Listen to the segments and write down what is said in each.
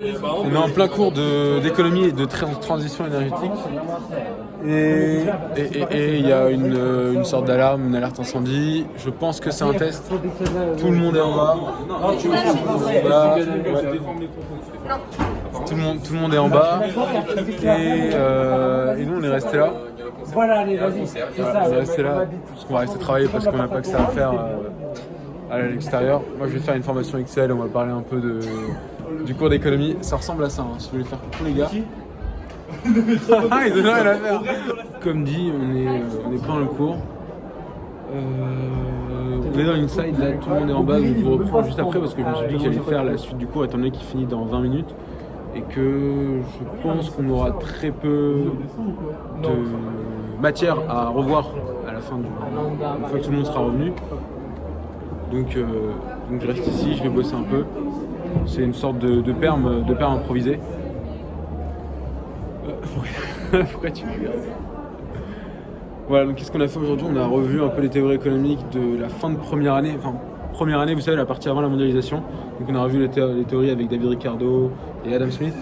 On est en plein cours d'économie et de transition énergétique. Et il y a une sorte d'alarme, une alerte incendie. Je pense que c'est un test. Tout le monde est en bas. Voilà. Tout le monde est en bas. Et nous, on est resté là. Voilà, allez, vas-y. On est resté là parce qu'on va rester travailler parce qu'on n'a pas que ça à faire à l'extérieur. Moi, je vais faire une formation Excel. On va parler un peu du cours d'économie. Ça ressemble à ça. Si vous voulez faire coucou les gars. Ah, ils ont rien à faire. Comme dit, on est pas dans le cours. On est dans une side, là tout le monde est en bas, donc je vous reprends juste après parce que je me suis dit que j'allais faire la suite du cours étant donné qu'il finit dans 20 minutes et que je pense qu'on aura très peu de matière à revoir à la fin une fois que tout le monde sera revenu. Donc je reste ici, je vais bosser un peu. C'est une sorte de perme improvisée. Pourquoi tu regardes? Voilà, donc qu'est-ce qu'on a fait aujourd'hui? On a revu un peu les théories économiques de la fin de première année. Enfin, première année, vous savez, la partie avant la mondialisation. Donc on a revu les théories avec David Ricardo et Adam Smith.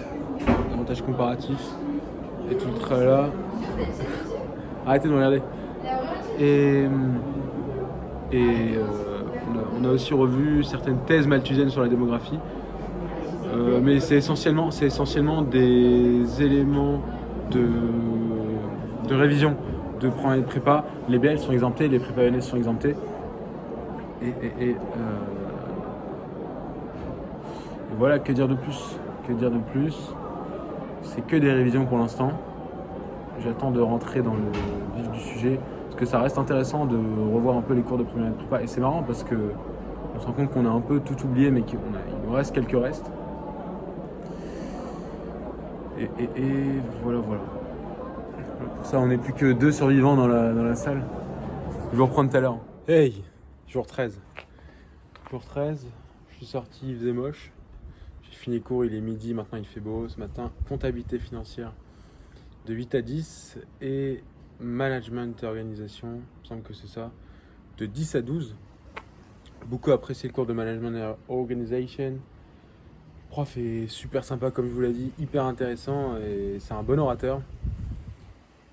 Avantages comparatifs et tout le tralala. Arrêtez de me regarder. On a aussi revu certaines thèses malthusiennes sur la démographie. Mais c'est essentiellement des éléments de révision de première année de prépa. Les BL sont exemptés, les prépa ENS sont exemptés. Et voilà, que dire de plus? C'est que des révisions pour l'instant. J'attends de rentrer dans le vif du sujet parce que ça reste intéressant de revoir un peu les cours de première année de prépa. Et c'est marrant parce que on se rend compte qu'on a un peu tout oublié, mais qu'il nous reste quelques restes. Et voilà. Pour ça, on n'est plus que 2 survivants dans la salle. Je vais vous reprendre tout à l'heure. Hey, jour 13. Jour 13, je suis sorti, il faisait moche. J'ai fini les cours, il est midi, maintenant il fait beau. Ce matin, comptabilité financière de 8 à 10 et management et organisation, il me semble que c'est ça, de 10 à 12. Beaucoup apprécié le cours de management et organisation. Le prof est super sympa, comme je vous l'ai dit, hyper intéressant et c'est un bon orateur.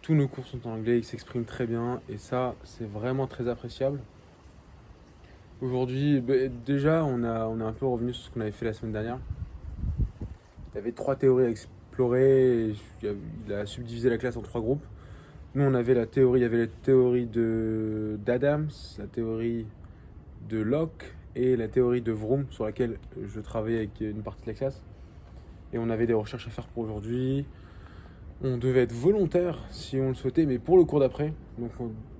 Tous nos cours sont en anglais, il s'exprime très bien et ça, c'est vraiment très appréciable. Aujourd'hui, déjà, on est un peu revenu sur ce qu'on avait fait la semaine dernière. Il y avait 3 théories à explorer, il a subdivisé la classe en 3 groupes. Nous, on avait la théorie, il y avait la théorie d'Adams, la théorie de Locke et la théorie de Vroom sur laquelle je travaillais avec une partie de la classe. Et on avait des recherches à faire pour aujourd'hui. On devait être volontaire si on le souhaitait, mais pour le cours d'après. Donc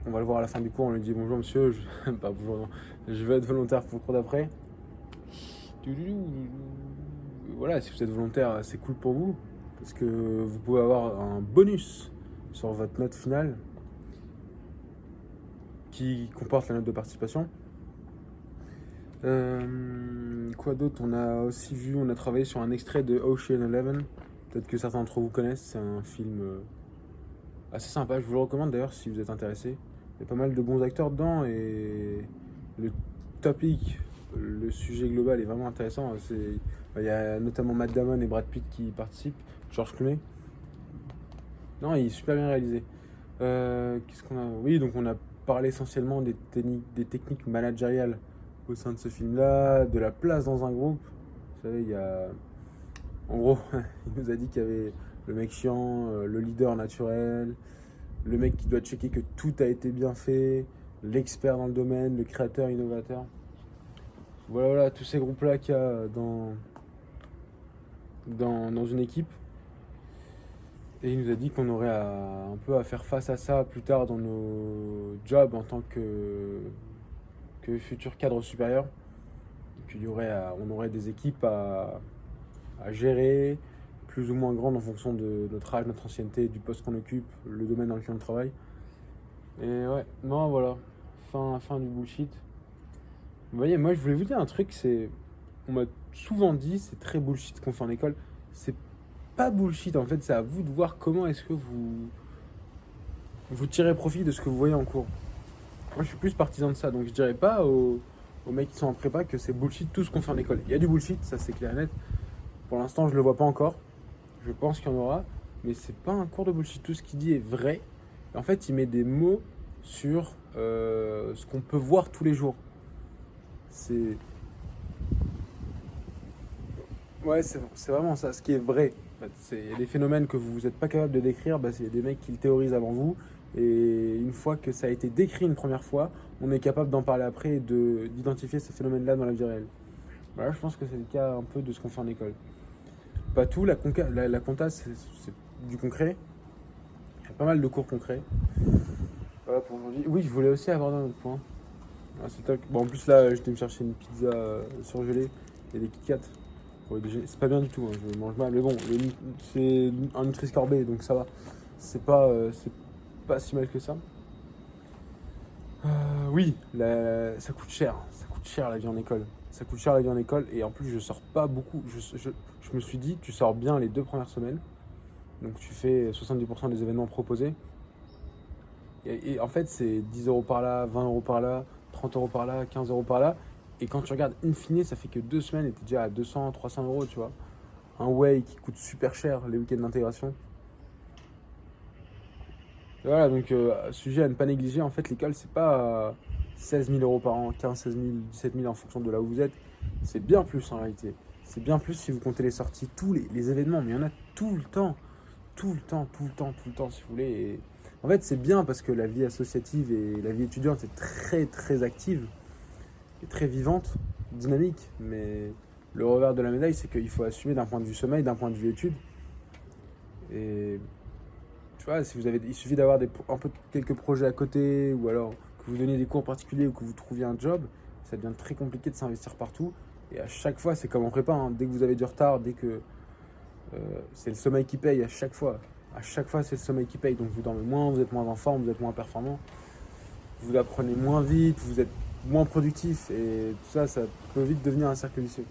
on va le voir à la fin du cours, on lui dit bonjour monsieur, pas bonjour, non. Je veux être volontaire pour le cours d'après. Voilà, si vous êtes volontaire, c'est cool pour vous, parce que vous pouvez avoir un bonus sur votre note finale qui comporte la note de participation. Quoi d'autre? On a aussi on a travaillé sur un extrait de Ocean Eleven. Peut-être que certains d'entre vous connaissent, c'est un film assez sympa, je vous le recommande d'ailleurs si vous êtes intéressé. Il y a pas mal de bons acteurs dedans et le topic, le sujet global est vraiment intéressant. Il y a notamment Matt Damon et Brad Pitt qui participent, George Clooney. Non, il est super bien réalisé. Qu'est-ce qu'on a? Oui, donc on a parlé essentiellement des techniques managériales au sein de ce film-là, de la place dans un groupe. Vous savez, il y a... En gros, il nous a dit qu'il y avait le mec chiant, le leader naturel, le mec qui doit checker que tout a été bien fait, l'expert dans le domaine, le créateur, innovateur. Voilà, tous ces groupes-là qu'il y a dans une équipe. Et il nous a dit qu'on aurait un peu à faire face à ça plus tard dans nos jobs en tant que futur cadre supérieur. On aurait des équipes à gérer, plus ou moins grandes en fonction de notre âge, notre ancienneté, du poste qu'on occupe, le domaine dans lequel on travaille. Et ouais, non, voilà, fin du bullshit. Vous voyez, moi je voulais vous dire un truc, on m'a souvent dit, c'est très bullshit qu'on fait en école. C'est pas bullshit, en fait, c'est à vous de voir comment est-ce que vous tirez profit de ce que vous voyez en cours. Moi je suis plus partisan de ça, donc je dirais pas aux mecs qui sont en prépa que c'est bullshit tout ce qu'on fait en école. Il y a du bullshit, ça c'est clair et net. Pour l'instant, je le vois pas encore. Je pense qu'il y en aura, mais c'est pas un cours de bullshit. Tout ce qu'il dit est vrai. Et en fait, il met des mots sur ce qu'on peut voir tous les jours. C'est Ouais, c'est vraiment ça, ce qui est vrai. En fait, il y a des phénomènes que vous n'êtes pas capable de décrire, bah, c'est des mecs qui le théorisent avant vous. Et une fois que ça a été décrit une première fois, on est capable d'en parler après et d'identifier ces phénomènes-là dans la vie réelle. Voilà, je pense que c'est le cas un peu de ce qu'on fait en école. Pas tout, la compta, c'est du concret. Il y a pas mal de cours concrets. Voilà pour aujourd'hui. Oui, je voulais aussi aborder un autre point. Ah, c'est toc. Bon, en plus, là, j'étais me chercher une pizza surgelée et des Kit Kat. Pour le déjeuner. C'est pas bien du tout, hein, je mange mal. Mais bon, c'est un Nutri-Score B, donc ça va. C'est pas si mal que ça. Oui, ça coûte cher. Ça coûte cher la vie en école. Ça coûte cher la vie en école. Et en plus, je sors pas beaucoup. Je me suis dit, tu sors bien les 2 premières semaines. Donc tu fais 70% des événements proposés. Et en fait, c'est 10 € par là, 20 € par là, 30 € par là, 15 € par là. Et quand tu regardes in fine, ça fait que 2 semaines et t'es déjà à 200, 300 €, tu vois. Un whey qui coûte super cher les week-ends d'intégration. Et voilà, donc sujet à ne pas négliger. En fait, l'école, c'est pas 16 000 € par an, 15, 16 000, 17 000 en fonction de là où vous êtes. C'est bien plus en réalité. C'est bien plus si vous comptez les sorties, tous les événements. Mais il y en a tout le temps. Tout le temps, tout le temps, tout le temps, si vous voulez. Et en fait, c'est bien parce que la vie associative et la vie étudiante est très, très active et très vivante, dynamique. Mais le revers de la médaille, c'est qu'il faut assumer d'un point de vue sommeil, d'un point de vue études. Et tu vois, si vous avez, il suffit d'avoir quelques projets à côté, ou alors que vous donniez des cours particuliers ou que vous trouviez un job, ça devient très compliqué de s'investir partout. Et à chaque fois, c'est comme en prépa, hein. Dès que vous avez du retard, dès que c'est le sommeil qui paye à chaque fois. À chaque fois, c'est le sommeil qui paye. Donc vous dormez moins, vous êtes moins en forme, vous êtes moins performant, vous apprenez moins vite, vous êtes moins productif. Et tout ça, ça peut vite devenir un cercle vicieux.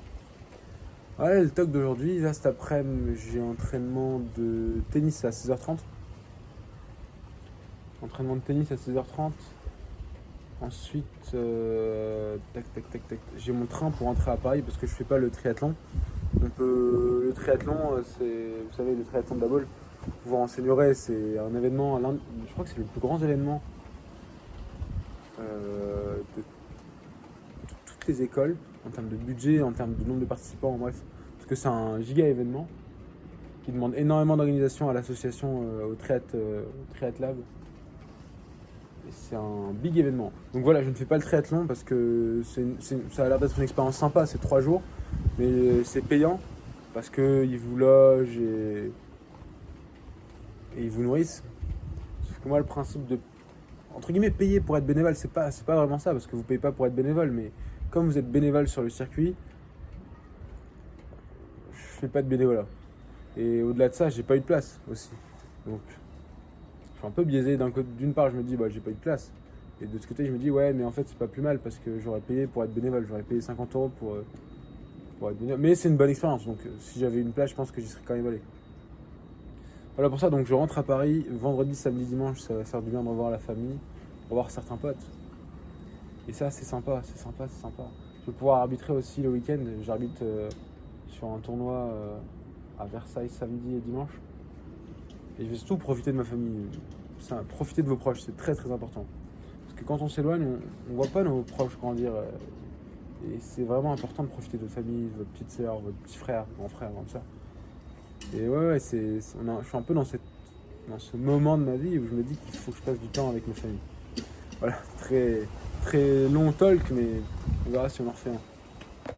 Ouais, le talk d'aujourd'hui, là cet après-midi, j'ai entraînement de tennis à 16h30. Entraînement de tennis à 16h30. Ensuite, tac, tac, tac, tac. J'ai mon train pour rentrer à Paris parce que je fais pas le triathlon. Le triathlon, c'est, vous savez, le triathlon de la Baule. Vous vous renseignerez, c'est un événement, je crois que c'est le plus grand événement de toutes les écoles, en termes de budget, en termes de nombre de participants, en bref. Parce que c'est un giga événement qui demande énormément d'organisation à l'association au Triathlab. Et c'est un big événement. Donc voilà, je ne fais pas le triathlon parce que ça a l'air d'être une expérience sympa, c'est 3 jours, mais c'est payant parce qu'ils vous logent et ils vous nourrissent. Sauf que moi, le principe de, entre guillemets, payer pour être bénévole, c'est pas vraiment ça, parce que vous payez pas pour être bénévole, mais comme vous êtes bénévole sur le circuit, je fais pas de bénévolat. Et au-delà de ça, j'ai pas eu de place aussi. Donc, je suis un peu biaisé. D'une part, je me dis, bah, j'ai pas eu de place. Et de l'autre côté, je me dis, ouais, mais en fait, c'est pas plus mal, parce que j'aurais payé pour être bénévole. J'aurais payé 50 € pour être bénévole. Mais c'est une bonne expérience, donc si j'avais une place, je pense que j'y serais quand même allé. Voilà pour ça, donc je rentre à Paris vendredi, samedi, dimanche, ça va faire du bien de revoir la famille, revoir certains potes. Et ça, c'est sympa, c'est sympa, c'est sympa. Je vais pouvoir arbitrer aussi le week-end. J'arbitre sur un tournoi à Versailles samedi et dimanche. Et je vais surtout profiter de ma famille. Profiter de vos proches, c'est très très important. Parce que quand on s'éloigne, on voit pas nos proches grandir. Et c'est vraiment important de profiter de votre famille, de votre petite soeur, votre petit frère, grand frère, comme ça. Et ouais, je suis un peu dans ce moment de ma vie où je me dis qu'il faut que je passe du temps avec ma famille. Voilà, très, très long talk, mais on verra si on en refait un.